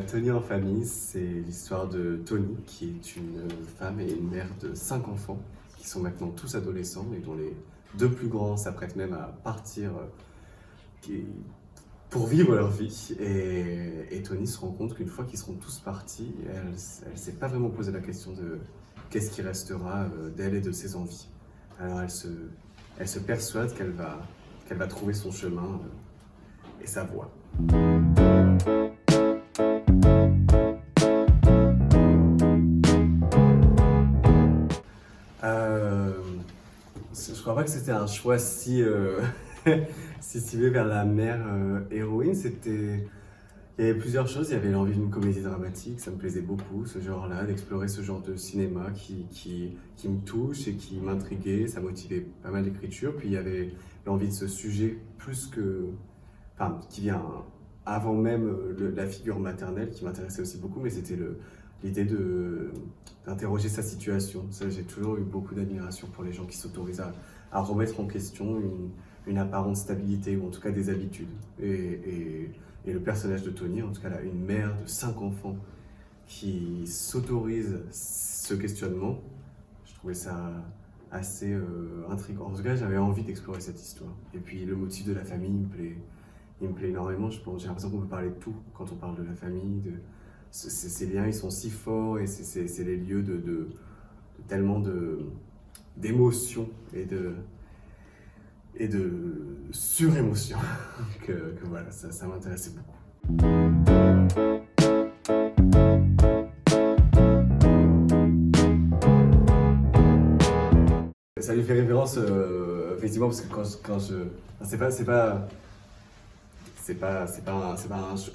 Tony en famille, c'est l'histoire de Tony, qui est une femme et une mère de 5 enfants, qui sont maintenant tous adolescents et dont les 2 plus grands s'apprêtent même à partir pour vivre leur vie. Et Tony se rend compte qu'une fois qu'ils seront tous partis, elle ne s'est pas vraiment posé la question de qu'est-ce qui restera d'elle et de ses envies. Alors elle se persuade qu'elle va trouver son chemin et sa voie. Je crois pas que c'était un choix si ciblé vers la mère héroïne. Il y avait plusieurs choses. Il y avait l'envie d'une comédie dramatique, ça me plaisait beaucoup, ce genre-là, d'explorer ce genre de cinéma qui me touche et qui m'intriguait. Ça motivait pas mal d'écriture. Puis il y avait l'envie de ce sujet qui vient avant même la figure maternelle, qui m'intéressait aussi beaucoup, mais c'était l'idée d'interroger sa situation. Ça, j'ai toujours eu beaucoup d'admiration pour les gens qui s'autorisent à remettre en question une apparente stabilité, ou en tout cas des habitudes. Et le personnage de Tony, en tout cas là, une mère de 5 enfants qui s'autorise ce questionnement, je trouvais ça assez intriguant. En tout cas, j'avais envie d'explorer cette histoire. Et puis le motif de la famille il me plaît énormément. J'ai l'impression qu'on peut parler de tout quand on parle de la famille. Ces liens, ils sont si forts et c'est les lieux de tellement d'émotions et de surémotion que voilà, ça m'intéressait beaucoup. Ça lui fait référence effectivement parce que quand je c'est pas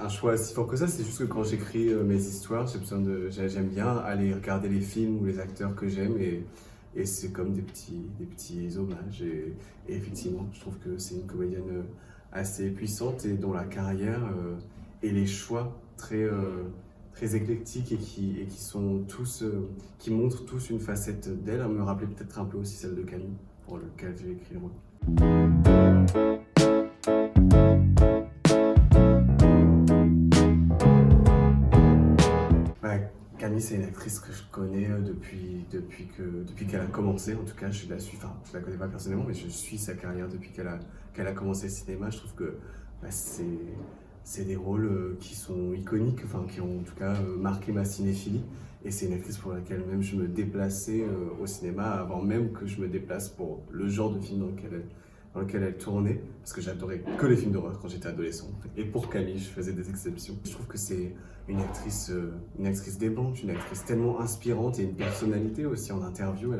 un choix si fort que ça, c'est juste que quand j'écris mes histoires, j'aime bien aller regarder les films ou les acteurs que j'aime et c'est comme des petits hommages et effectivement, je trouve que c'est une comédienne assez puissante et dont la carrière et les choix très éclectiques et qui sont tous, qui montrent tous une facette d'elle, me rappelait peut-être un peu aussi celle de Camille, pour lequel j'ai écrit le rôle. Camille, c'est une actrice que je connais depuis qu'elle a commencé. En tout cas, je la connais pas personnellement, mais je suis sa carrière depuis qu'elle a commencé le cinéma. Je trouve que c'est des rôles qui sont iconiques, qui ont en tout cas marqué ma cinéphilie. Et c'est une actrice pour laquelle même je me déplaçais au cinéma avant même que je me déplace pour le genre de film dans lequel elle tournait, parce que j'adorais que les films d'horreur quand j'étais adolescent. Et pour Camille, je faisais des exceptions. Je trouve que c'est une actrice démente, une actrice tellement inspirante et une personnalité aussi en interview.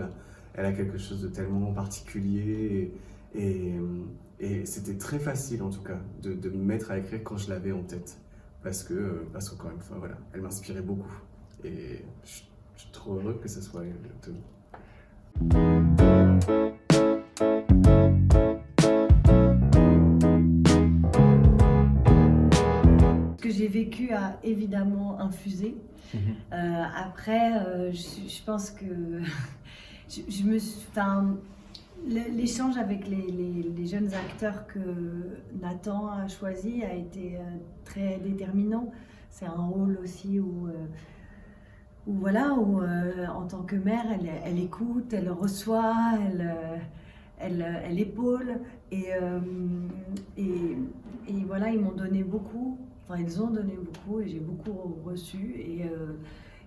Elle a quelque chose de tellement particulier et c'était très facile en tout cas de me mettre à écrire quand je l'avais en tête. Parce qu'encore une fois, voilà, elle m'inspirait beaucoup. Et je suis trop heureux que ce soit Tony. J'ai vécu a évidemment infusé. Après, je pense que l'échange avec les jeunes acteurs que Nathan a choisi a été très déterminant. C'est un rôle aussi où en tant que mère, elle écoute, elle reçoit, elle épaule et voilà, ils m'ont donné beaucoup. Enfin, ils ont donné beaucoup et j'ai beaucoup reçu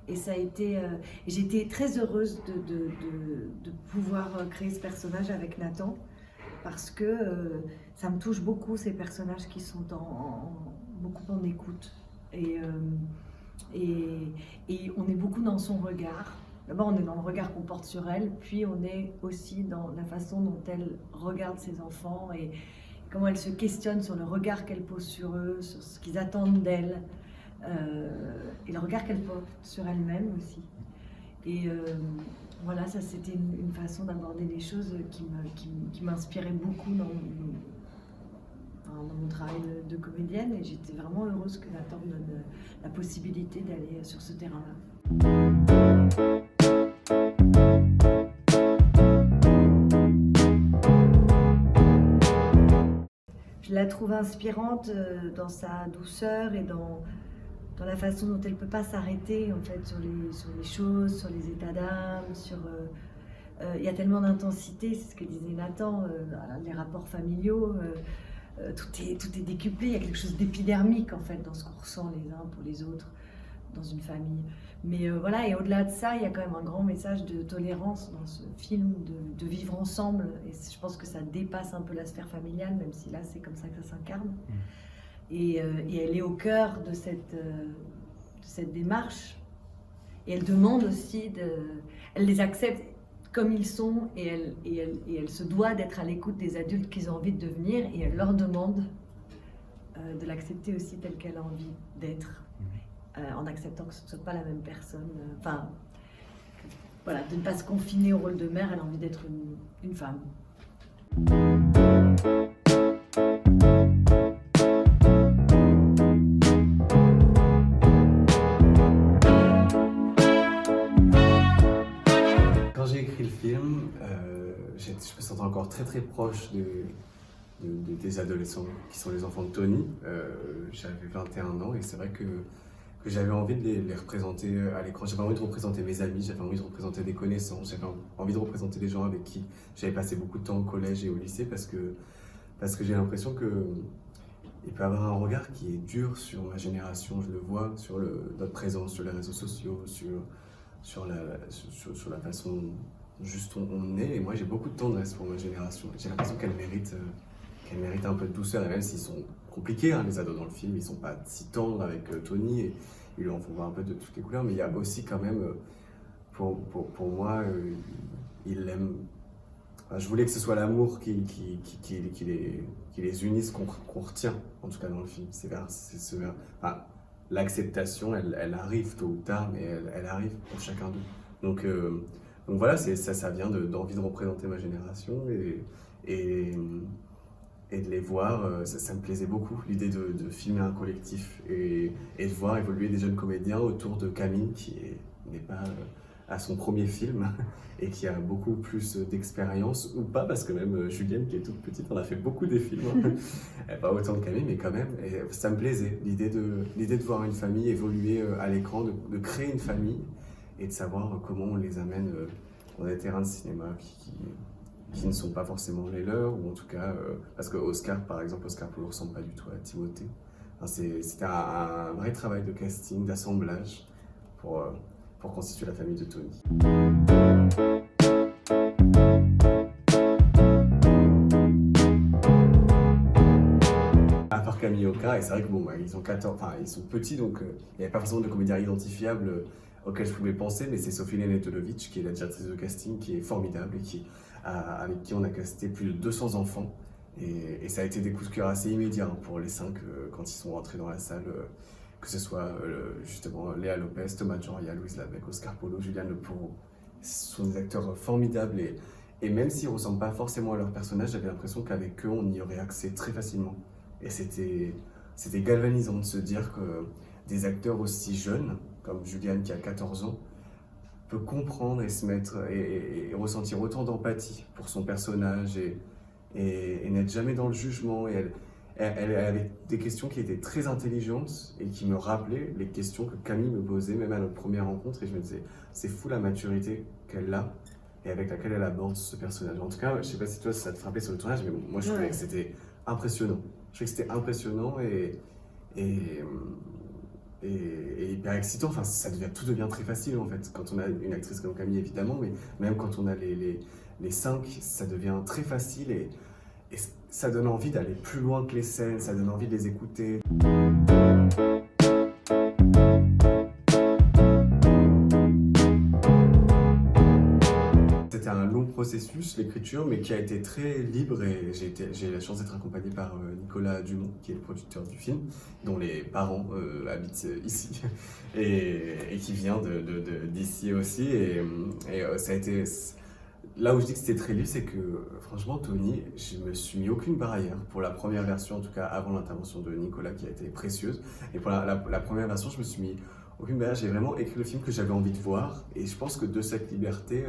et ça a été. J'étais très heureuse de pouvoir créer ce personnage avec Nathan parce que ça me touche beaucoup ces personnages qui sont beaucoup en écoute et on est beaucoup dans son regard. D'abord, on est dans le regard qu'on porte sur elle, puis on est aussi dans la façon dont elle regarde ses enfants et comment elle se questionne sur le regard qu'elle pose sur eux, sur ce qu'ils attendent d'elle, et le regard qu'elle porte sur elle-même aussi. Et voilà, ça c'était une façon d'aborder les choses qui m'inspirait beaucoup dans mon travail de comédienne, et j'étais vraiment heureuse que Nathan me donne la possibilité d'aller sur ce terrain-là. trouve inspirante dans sa douceur et dans la façon dont elle ne peut pas s'arrêter en fait, sur les choses, sur les états d'âme, il y a tellement d'intensité, c'est ce que disait Nathan, les rapports familiaux, tout est décuplé, il y a quelque chose d'épidermique en fait dans ce qu'on ressent les uns pour les autres dans une famille. Mais voilà, et au-delà de ça, il y a quand même un grand message de tolérance dans ce film, de vivre ensemble, et je pense que ça dépasse un peu la sphère familiale, même si là c'est comme ça que ça s'incarne. Et elle est au cœur de cette démarche, et elle demande aussi, elle les accepte comme ils sont, et elle se doit d'être à l'écoute des adultes qu'ils ont envie de devenir, et elle leur demande de l'accepter aussi telle qu'elle a envie d'être, en acceptant que ce ne soit pas la même personne. Enfin, voilà, de ne pas se confiner au rôle de mère, elle a envie d'être une femme. Quand j'ai écrit le film, je me sentais encore très très proche des adolescents qui sont les enfants de Tony. J'avais 21 ans et c'est vrai que j'avais envie de les représenter à l'écran. J'avais envie de représenter mes amis, j'avais envie de représenter des connaissances, j'avais envie de représenter des gens avec qui j'avais passé beaucoup de temps au collège et au lycée parce que j'ai l'impression qu'il peut y avoir un regard qui est dur sur ma génération, je le vois, sur notre présence sur les réseaux sociaux, sur la façon juste on est. Et moi j'ai beaucoup de tendresse pour ma génération. J'ai l'impression qu'elle mérite un peu de douceur, et même s'ils sont compliqués, hein, les ados dans le film, ils sont pas si tendres avec Tony, et ils lui en font voir un peu de toutes les couleurs, mais il y a aussi quand même, pour moi, il l'aime. Enfin, je voulais que ce soit l'amour qui les unisse, qu'on retient, en tout cas dans le film. Enfin, l'acceptation, elle arrive tôt ou tard, mais elle arrive pour chacun d'eux. Donc voilà, ça vient d'envie de représenter ma génération, et de les voir, ça me plaisait beaucoup, l'idée de filmer un collectif et de voir évoluer des jeunes comédiens autour de Camille, qui n'est pas à son premier film et qui a beaucoup plus d'expérience, ou pas, parce que même Julienne, qui est toute petite, on a fait beaucoup des films, pas autant que Camille, mais quand même, et ça me plaisait, l'idée de voir une famille évoluer à l'écran, de créer une famille et de savoir comment on les amène dans des terrains de cinéma qui ne sont pas forcément les leurs, ou en tout cas, parce que Oscar, par exemple, Oscar ne ressemble pas du tout à Timothée. Enfin, c'était un vrai travail de casting, d'assemblage pour constituer la famille de Tony. À part Camille et Oka, et c'est vrai que ils ont 14, enfin ils sont petits, donc il n'y avait pas forcément de comédien identifiable auquel je pouvais penser, mais c'est Sophie Nenetovic, qui est la directrice de casting, qui est formidable et avec qui on a casté plus de 200 enfants. Et ça a été des coups de cœur assez immédiats pour les 5 quand ils sont rentrés dans la salle, que ce soit justement Léa Lopez, Thomas Joria, Louise Labec, Oscar Polo, Juliane Leporo. Ce sont des acteurs formidables, et même s'ils ne ressemblent pas forcément à leur personnage, j'avais l'impression qu'avec eux on y aurait accès très facilement. Et c'était galvanisant de se dire que des acteurs aussi jeunes, comme Juliane qui a 14 ans, peut comprendre et se mettre et ressentir autant d'empathie pour son personnage et n'être jamais dans le jugement. Et elle avait des questions qui étaient très intelligentes et qui me rappelaient les questions que Camille me posait, même à notre première rencontre. Et je me disais, c'est fou la maturité qu'elle a et avec laquelle elle aborde ce personnage. En tout cas, je sais pas si toi ça te frappait sur le tournage, mais moi je trouvais que c'était impressionnant. Je trouvais que c'était impressionnant et hyper excitant. Enfin, tout devient très facile en fait quand on a une actrice comme Camille, évidemment, mais même quand on a les 5, ça devient très facile et ça donne envie d'aller plus loin que les scènes, ça donne envie de les écouter. C'était un long processus, l'écriture, mais qui a été très libre, et j'ai eu la chance d'être accompagné par Nicolas Dumont, qui est le producteur du film, dont les parents habitent ici, et qui vient d'ici aussi. Et ça a été... Là où je dis que c'était très libre, c'est que franchement, Tony, je me suis mis aucune barrière pour la première version, en tout cas avant l'intervention de Nicolas, qui a été précieuse. Et pour la première version, je me suis mis aucune barrière. J'ai vraiment écrit le film que j'avais envie de voir, et je pense que de cette liberté,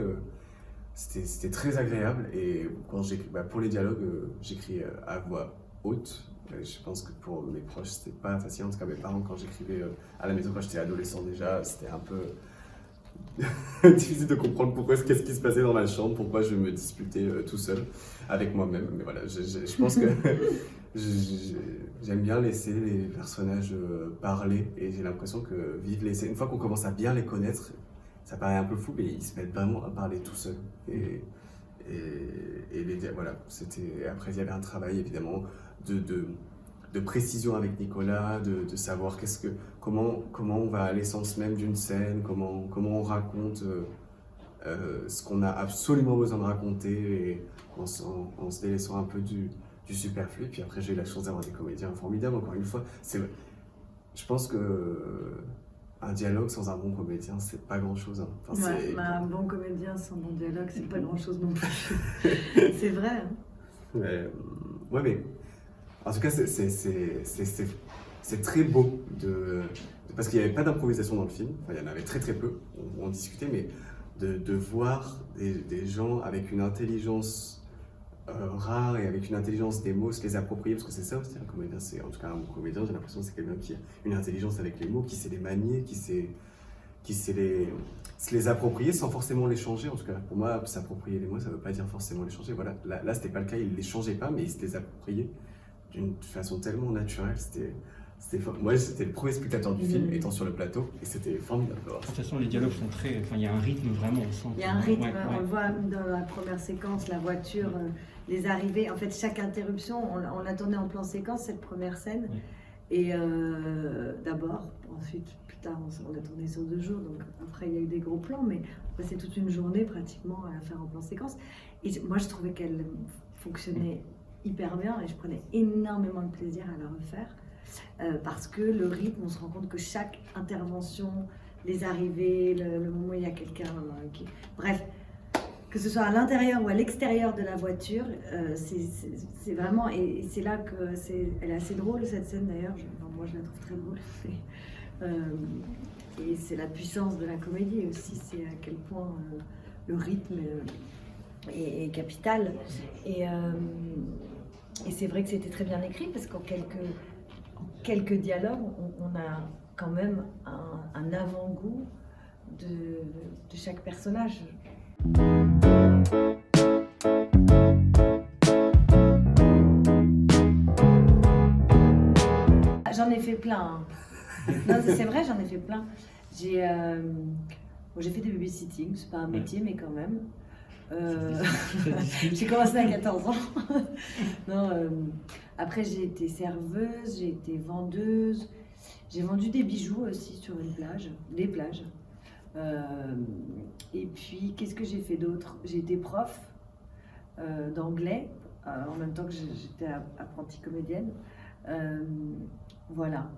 c'était très agréable. Et quand pour les dialogues, j'écris à voix haute. Je pense que pour mes proches, c'était pas facile. En tout cas, mes parents, quand j'écrivais à la maison, quand j'étais adolescent déjà, c'était un peu difficile de comprendre qu'est-ce qui se passait dans ma chambre, pourquoi je me disputais tout seul avec moi-même. Mais voilà, je pense que j'aime bien laisser les personnages parler et j'ai l'impression que vivre les scènes, une fois qu'on commence à bien les connaître, ça paraît un peu fou, mais ils se mettent vraiment à parler tout seuls. Voilà, après, il y avait un travail évidemment de précision avec Nicolas, de savoir comment on va à l'essence même d'une scène, comment on raconte ce qu'on a absolument besoin de raconter et en se délaissant un peu du superflu. Puis après, j'ai eu la chance d'avoir des comédiens formidables, encore une fois. Je pense que un dialogue sans un bon comédien, c'est pas grand-chose. Hein. Enfin, ouais, un bon comédien sans bon dialogue, c'est pas grand-chose non plus. C'est vrai. Hein. Ouais, mais en tout cas, c'est très beau parce qu'il n'y avait pas d'improvisation dans le film. Enfin, il y en avait très très peu. On discutait, mais de voir des gens avec une intelligence rare et avec une intelligence des mots se les approprier, parce que c'est ça aussi un comédien, en tout cas un bon comédien, j'ai l'impression que c'est quelqu'un qui a une intelligence avec les mots, qui sait les manier, qui sait se les approprier sans forcément les changer. En tout cas, pour moi, s'approprier les mots, ça ne veut pas dire forcément les changer. Voilà, là c'était pas le cas, il les changeait pas, mais il se les appropriait d'une façon tellement naturelle. Moi, c'était le premier spectateur du film, étant sur le plateau, et c'était formidable. De toute façon, les dialogues sont très... Enfin, il y a un rythme vraiment, on sent. Il y a un rythme, on le voit dans la première séquence, la voiture, les arrivées. En fait, chaque interruption, on l'a tournée en plan séquence, cette première scène. Oui. Et d'abord, ensuite, plus tard, on l'a tournée sur 2 jours, donc après, il y a eu des gros plans, mais c'est toute une journée pratiquement à la faire en plan séquence. Et moi, je trouvais qu'elle fonctionnait hyper bien, et je prenais énormément de plaisir à la refaire. Parce que le rythme, on se rend compte que chaque intervention, les arrivées, le moment où il y a quelqu'un qui... Bref, que ce soit à l'intérieur ou à l'extérieur de la voiture, c'est vraiment... Et c'est là que elle est assez drôle, cette scène d'ailleurs. Moi, je la trouve très drôle. Et c'est la puissance de la comédie aussi, c'est à quel point le rythme est capital. Et c'est vrai que c'était très bien écrit, parce qu'en quelques dialogues, on a quand même un avant-goût de chaque personnage. J'en ai fait plein. Hein. Non, c'est vrai, j'en ai fait plein. J'ai fait des babysitting, c'est pas un métier, mais quand même. J'ai commencé à 14 ans. Non, après, j'ai été serveuse, j'ai été vendeuse. J'ai vendu des bijoux aussi sur des plages. Et puis, qu'est-ce que j'ai fait d'autre? J'ai été prof d'anglais, en même temps que j'étais apprentie comédienne. Voilà.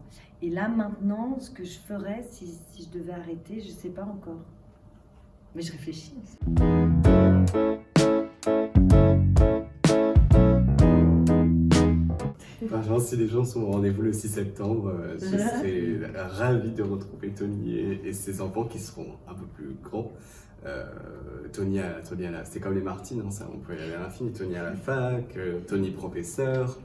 Et là, maintenant, ce que je ferais, si je devais arrêter, je ne sais pas encore. Mais je réfléchis aussi. Franchement, si les gens sont au rendez-vous le 6 septembre, je serai ravi de retrouver Tony et ses enfants qui seront un peu plus grands. Tony c'est comme les Martines, hein, ça, on peut y aller à l'infini. Tony à la fac, Tony professeur.